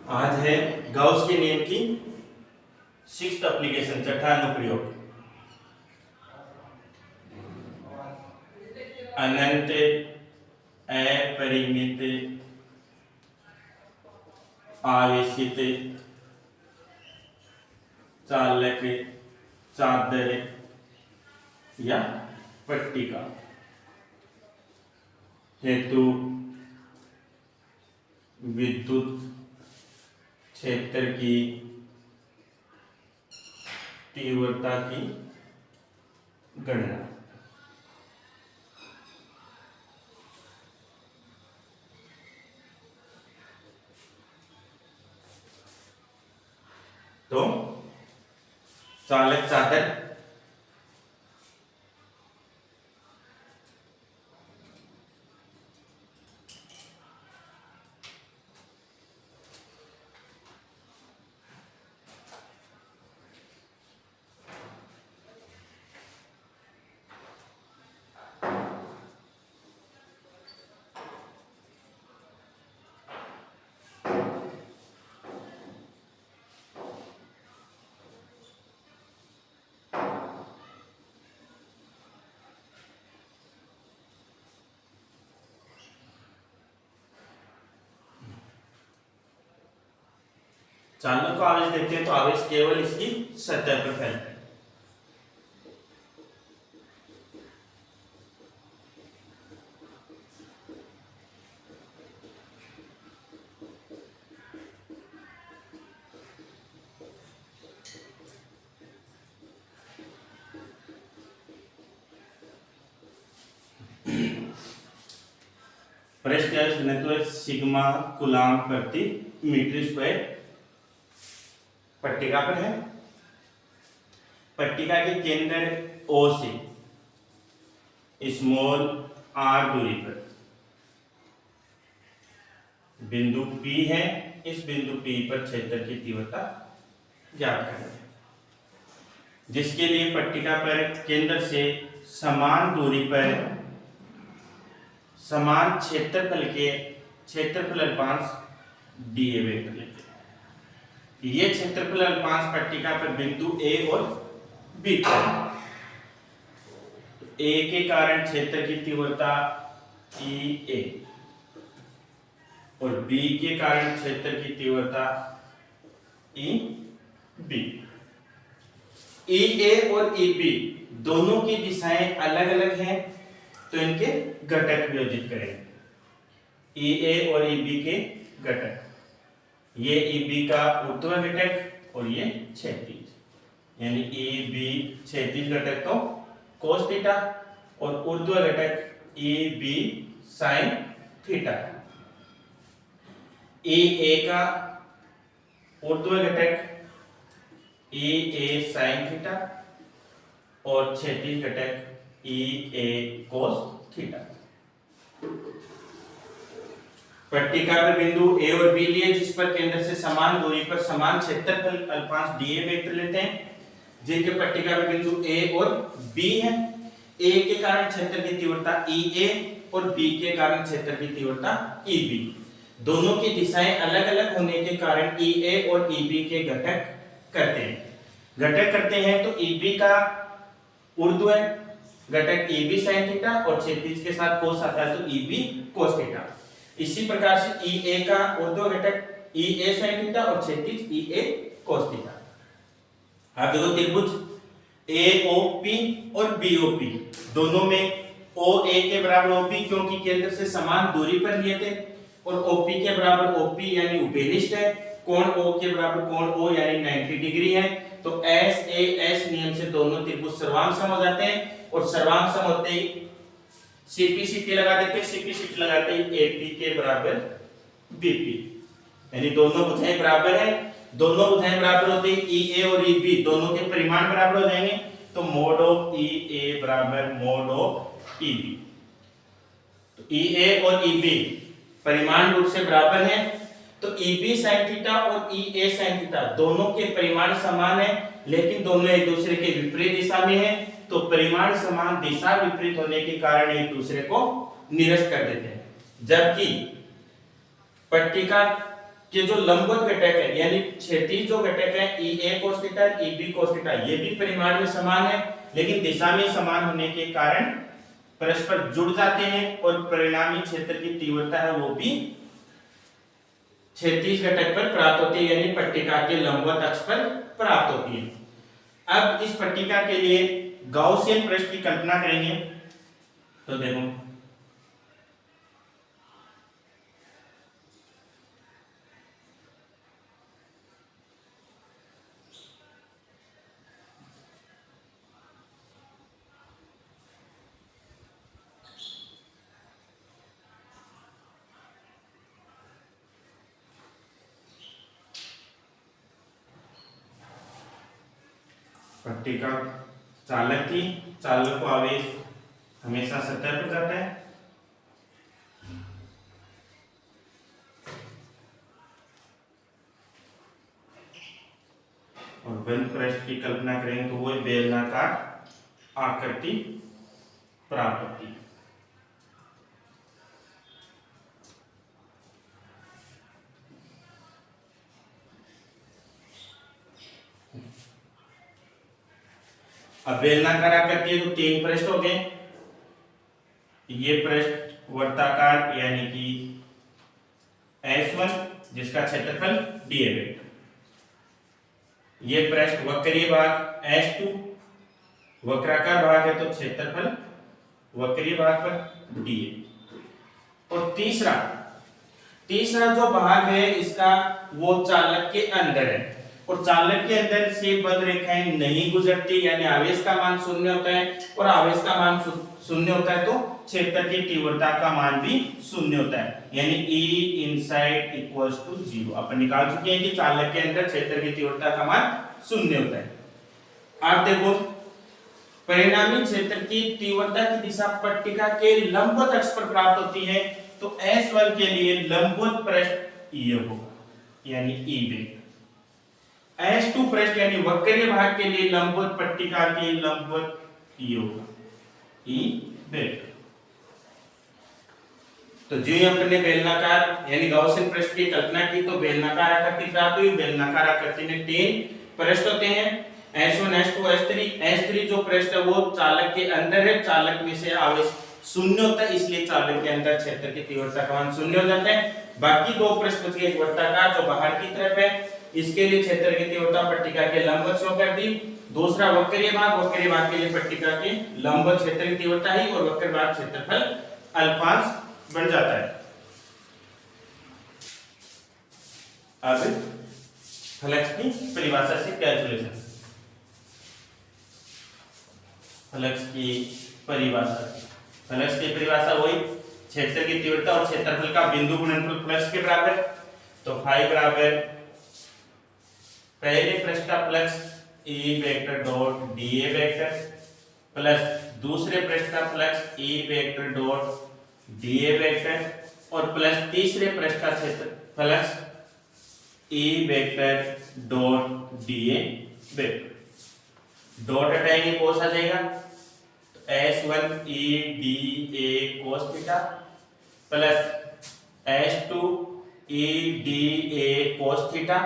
आज है गाउस के नियम की 6th एप्लीकेशन, छठा अनुप्रयोग। अनंत अपरिमित आवेशित चालक चादर या पट्टिका हेतु विद्युत क्षेत्र की तीव्रता की गणना। तो चालक चादर चालक को आवेश देखते हैं तो आवेश केवल इसकी सतह पर फैलता है। पृष्ठ घनत्व सिग्मा कूलाम प्रति मीटर स्क्वायर पट्टिका पर है। पट्टिका के केंद्र O से स्मॉल r दूरी पर बिंदु P है। इस बिंदु P पर क्षेत्र की तीव्रता ज्ञात करें, जिसके लिए पट्टिका पर केंद्र से समान दूरी पर समान क्षेत्रफल अल्पांश dA वेक्टर लेते हैं। ये क्षेत्रफल अल्पांश पट्टिका पर बिंदु A और B पर A के कारण क्षेत्र की तीव्रता EA और B के कारण क्षेत्र की तीव्रता EB। EA और EB दोनों की दिशाएं अलग अलग हैं, तो इनके घटक वियोजित करेंगे। EA और EB के घटक, ये EB का ऊर्ध्वाधर घटक और ये क्षैतिज, यानी EB क्षैतिज घटक तो cos थीटा और ऊर्ध्वाधर घटक EB sin थीटा। EA का ऊर्ध्वाधर घटक EA sin थीटा और क्षैतिज घटक EA cos थीटा। पट्टिका पर बिंदु A और B लिए, जिस पर केंद्र से समान दूरी पर समान क्षेत्रफल अल्पांश dA वेक्टर लेते हैं, जिनके पट्टिका पर बिंदु A और B है। A के कारण क्षेत्र की तीव्रता EA और B के कारण क्षेत्र की तीव्रता EB। दोनों की दिशाएं अलग अलग होने के कारण EA और EB के घटक करते हैं। तो EB का ऊर्ध्वाधर घटक EB sin थीटा और क्षैतिज के साथ cos आता है, तो EB cos थीटा। इसी प्रकार से EA का ऊर्ध्वाधर घटक EA sin थीटा और क्षैतिज EA cos थीटा। अब देखो त्रिभुज AOP और BOP, दोनों में OA के बराबर OP क्योंकि केंद्र से समान दूरी पर लिए थे, और OP के बराबर OP यानी उपेनिष्ठ है। कोण O के बराबर कोण O यानी 90 डिग्री है। तो SAS नियम से दोनों त्रिभुज सर्वांग सम हो जाते हैं, और सर्वांग सम होते ही CP लगा देते हैं। CP लगाते ही AP के बराबर BP, यानी दोनों भुजाएं बराबर हैं। दोनों भुजाएं बराबर होते ही EA और EB दोनों के परिमाण बराबर हो जाएंगे, तो मोड ऑफ EA बराबर मोड ऑफ EB। तो EA और EB परिमाण रूप से बराबर हैं, तो EB sin थीटा और EA sin थीटा दोनों के परिमाण समान है, लेकिन दोनों एक दूसरे के विपरीत दिशा में हैं। तो परिमाण समान दिशा विपरीत होने के कारण एक दूसरे को निरस्त कर देते हैं। जबकि पट्टिका कि जो लंबवत घटक है यानी क्षैतिज जो घटक है E A cos theta E B cos theta, ये भी परिमाण में समान है लेकिन दिशा में समान होने के कारण परस्पर जुड़ जाते हैं और परिणामी क्षेत्र की तीव्रता है वो भी क्षैतिज घटक पर प्राप्त होती है यानी पट्टिका के लंबवत अक्ष पर प्राप्त होती है। अब इस पट्टिका के लिए गाउसियन पृष्ठ की कल्पना करेंगे तो देखो पट्टिका चालक की चालक को आवेश हमेशा सतह पर जाता है और बंद पृष्ठ की कल्पना करेंगे तो वो बेलनाकार आकृति प्राप्त होती है। अब बेलनाकार आकृति है तो तीन पृष्ठ हो गए, ये पृष्ठ वर्ताकार यानी कि S1 जिसका क्षेत्रफल dA वेक्टर, ये पृष्ठ वक्रीय भाग S2 वक्राकार भाग है तो क्षेत्रफल वक्रीय भाग पर dA, और तीसरा जो भाग है इसका वो चालक के अंदर है और चालक के अंदर से बद्ध रेखाएं नहीं गुजरती यानी आवेश का मान शून्य होता है और आवेश का मान शून्य होता है तो क्षेत्र की तीव्रता का मान भी शून्य होता है यानी E इनसाइड इक्वल्स टू 0। अपन निकाल चुके हैं कि चालक के अंदर क्षेत्र की तीव्रता का मान शून्य होता है। आप देखो परिणामी क्षेत्र की तीव्रता की दिशा पट्टिका के लंबवत अक्ष पर प्राप्त होती है तो S1 के लिए लंबवत पृष्ठ ये होगा यानी E वेक्टर, S2 पृष्ठ यानी वक्रीय भाग के लिए लंबवत पट्टिका के लंबवत ये होगा E वेक्टर। तो जो हमने बेलनाकार यानी गाउसियन पृष्ठ की कल्पना की तो बेलनाकार आकृति प्राप्त हुई। बेलनाकार आकृति में तीन पृष्ठ होते हैं S1 S2 S3 जो पृष्ठ है वो चालक के अंदर है, चालक में से आवेश शून्य होता है इसलिए चालक के अंदर क्षेत्र की तीव्रता का मान शून्य हो जाता है। बाकी दो पृष्ठ बच गए, वर्ताकार जो बाहर की तरफ है इसके लिए क्षेत्र की तीव्रता पट्टिका के लंबवत शो कर दी, दूसरा वक्रीय भाग के लिए पट्टिका के लंबवत क्षेत्र की तीव्रता ही और वक्र भाग क्षेत्रफल अल्पांश बन जाता है। अब फ्लक्स की परिभाषा से कैलकुलेशन, फ्लक्स की परिभाषा वही क्षेत्र की तीव्रता और क्षेत्रफल का बिंदु गुणनफल फ्लक्स के बराबर। तो फाई बराबर पहले पृष्ठ का flux E vector dot dA vector plus दूसरे पृष्ठ का flux E vector dot dA vector और प्लस तीसरे पृष्ठ का क्षेत्र flux E vector dot dA vector. Dot हटाएंगे कोस आ जाएगा तो S1 E dA cos theta plus S2 E dA cos theta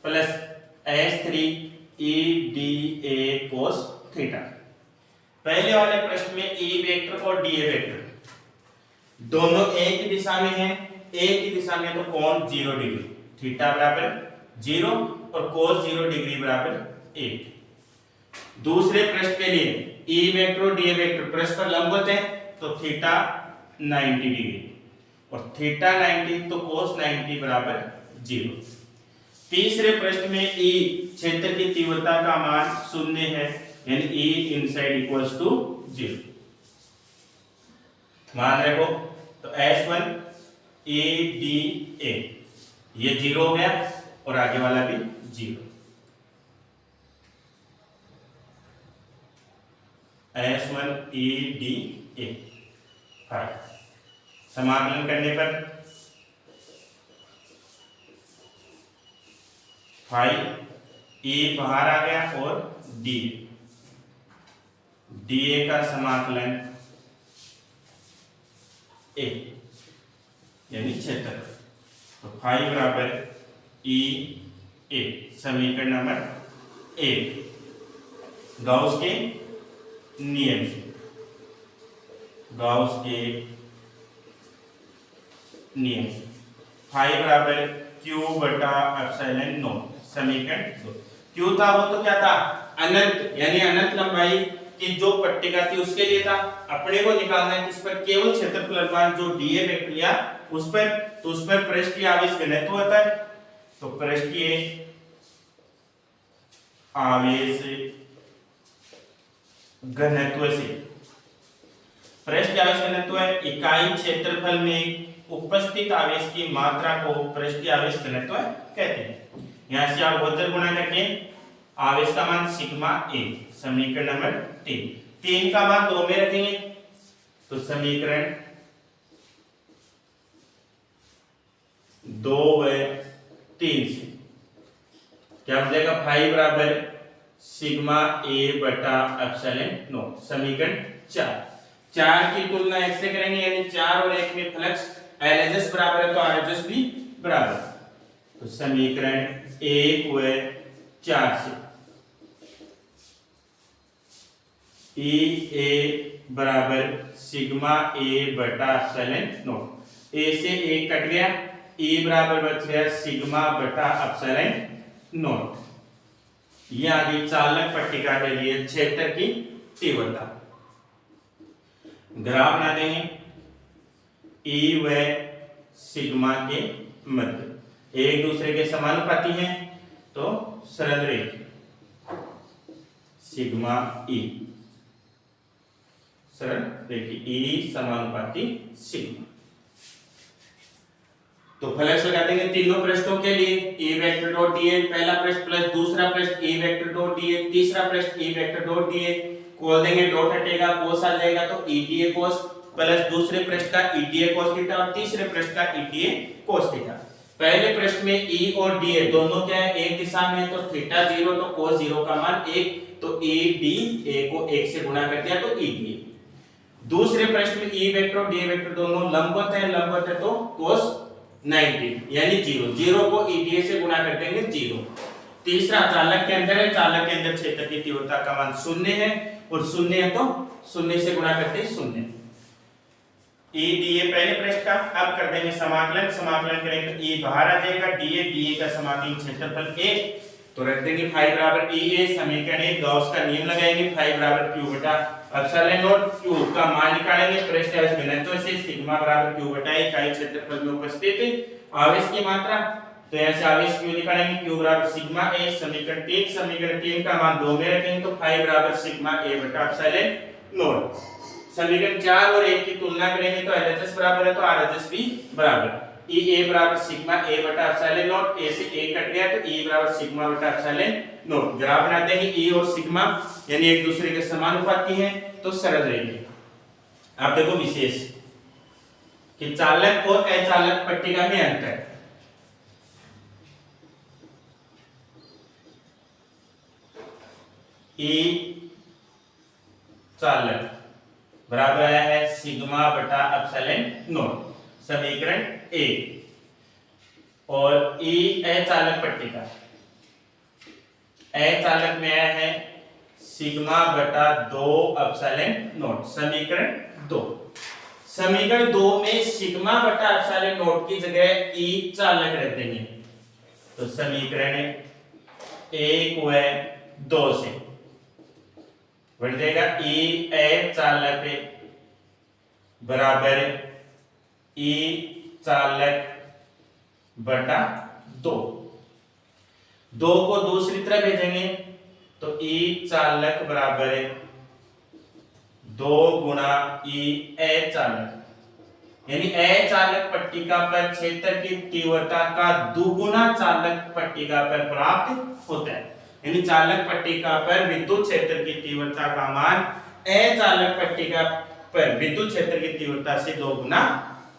plus S3 E dA cos theta. पहले वाले प्रश्न में E वेक्टर और dA वेक्टर दोनों एक ही दिशा में हैं, एक ही दिशा में तो कोण 0 डिग्री, थीटा बराबर 0 और कोस 0 डिग्री बराबर 1। दूसरे पृष्ठ के लिए E वेक्टर और dA वेक्टर पृष्ठ पर लंबवत है तो थीटा 90 डिग्री और थीटा 90 तो कोस 90 बराबर 0। तीसरे पृष्ठ में E क्षेत्र की तीव्रता का मान शून्य है यानी E इनसाइड इक्वल्स टू 0 मान रखो तो S1 E dA ये 0 हो गया और आगे वाला भी 0। S1 E dA समाकलन करने पर फाई ए बाहर आ गया और dA का समाकलन A यानी क्षेत्रफल तो फाई बराबर ई ए, समीकरण नंबर 1 गाउस के नियम से, गाउस के नियम से फाई बराबर क्यू बटा एप्सिलॉन नॉट, समीकरण 2। क्यू था वो तो क्या था, अनंत, यानी अनंत लंबाई की जो पट्टिका थी उसके लिए था। अपने को निकालना है किस पर, केवल क्षेत्रफल अनुपात जो डीए वेक्टर लिया उस पर, तो उस पर पृष्ठीय आवेश घनत्व होता है। तो पृष्ठीय आवेश घनत्व से, पृष्ठीय आवेश घनत्व है इकाई क्षेत्रफल में उपस्थित आवेश की मात्रा को पृष्ठीय आवेश घनत्व कहते हैं। यहां से आप वजन गुणा करके आवेश का मान सिग्मा ए, समीकरण नंबर 3 का मान 2 में रखेंगे, तो समीकरण 2 व 3 से क्या हो जाएगा, फाई बराबर सिग्मा ए बटा एप्सिलॉन नॉट, समीकरण 4 की तुलना 1 से करेंगे, यानी 4 और 1 में फ्लक्स एलएचएस बराबर है तो आरएचएस भी बराबर, तो समीकरण 1 व 4 से ई ए बराबर सिग्मा ए बटा एप्सिलॉन नॉट, ए से ए कट गया, ई बराबर बच गया सिग्मा बटा एप्सिलॉन नॉट। ये आगे चालक पट्टिका के लिए क्षेत्र की तीव्रता, ग्राफ बना देंगे, ई व सिग्मा के मध्य एक दूसरे के समानुपाती हैं, तो सरल रेखा सिग्मा ई, सरल रेखी ई समानुपाती सिग्मा। तो फ्लक्स लगा देंगे तीनों पृष्ठों के लिए, ई वेक्टर डॉट डीए पहला पृष्ठ प्लस दूसरा पृष्ठ ई वेक्टर डॉट डीए, तीसरा पृष्ठ ई वेक्टर डॉट डीए, खोल देंगे डॉट हटेगा कोस आ जाएगा, तो ई डीए कोस प्लस दूसरे पृष्ठ का ई डीए कोस थीटा और तीसरे पृष्ठ का ई डीए कोस थीटा। पहले पृष्ठ में ई और डीए दोनों क्या है, एक दिशा में, तो थीटा 0 तो कोस 0 का मान 1, तो ई डी ए को 1 से गुणा कर दिया तो ई डीए। दूसरे पृष्ठ में ई वेक्टर और डी वेक्टर दोनों लंबवत है तो कोस 90 यानी 0 को ईडीए से गुणा कर देंगे 0। तीसरा चालक के अंदर है, चालक के अंदर क्षेत्र की तीव्रता का मान 0 है और 0 है तो 0 से गुणा करते हैं 0। ईडीए पहले पृष्ठ का, अब कर देंगे समाकलन, समाकलन करेंगे तो ई बाहर आ जाएगा, डीए का समाकलन क्षेत्रफल 1, तो रख देंगे फाई बराबर ई ए, समीकरण 1 गॉस का नियम लगाएंगे, फाई बराबर क्यू बटा एप्सिलॉन नॉट, क्यू का मान निकालेंगे पृष्ठ आवेश घनत्व से, सिग्मा बराबर क्यू बटा इकाई क्षेत्रफल में उपस्थित आवेश की मात्रा, तो यहाँ से आवेश क्यू निकालेंगे, क्यू बराबर सिग्मा ए, समीकरण 3 का मान 2 में रखेंगे, तो फाई बराबर सिग्मा ए बटा एप्सिलॉन नॉट। समीकरण 4 और 1 की तुलना करेंगे तो एलएचएस बराबर है तो आरएचएस भी बराबर, ई ए बराबर सिग्मा ए बटा एप्सिलॉन नॉट, ए से ए कट गया तो ई बराबर सिग्मा बटा एप्सिलॉन नॉट। ग्राफ बना देंगे, ई और सिग्मा यानी एक दूसरे के समानुपाती हैं तो सरल रहेंगे। अब देखो विशेष कि चालक और अचालक पट्टिका में अंतर, ई चालक बराबर आया है सिग्मा बटा एप्सिलॉन नॉट, समीकरण 1, और ई अचालक पट्टिका, अचालक में आया है सिग्मा बटा 2 एप्सिलॉन नॉट, समीकरण 2। समीकरण 2 में सिग्मा बटा एप्सिलॉन नॉट की जगह ई चालक रख देंगे, तो समीकरण 1 व 2 से बढ़ जाएगा ई ए चालक बराबर ई चालक बटा 2, 2 को दूसरी तरफ भेजेंगे तो ई चालक बराबर 2 गुणा ई ए चालक, यानी ए चालक पट्टिका पर क्षेत्र की तीव्रता का दुगुना चालक पट्टिका पर प्राप्त होता है, यानी चालक पट्टिका पर विद्युत क्षेत्र की तीव्रता का मान अचालक पट्टिका पर विद्युत क्षेत्र की तीव्रता से 2 गुना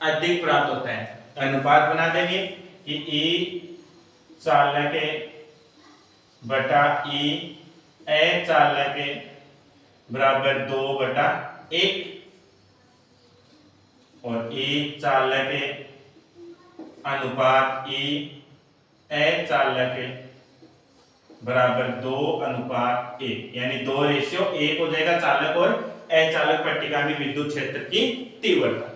अधिक प्राप्त होता है। अनुपात बना देंगे कि ई चालक बटा ई अचालक बराबर 2 बटा 1 और ई चालक अनुपात ई ए चालक बराबर 2 अनुपात 1, यानी 2 रेशियो 1 हो जाएगा चालक और अचालक पट्टिका में विद्युत क्षेत्र की तीव्रता।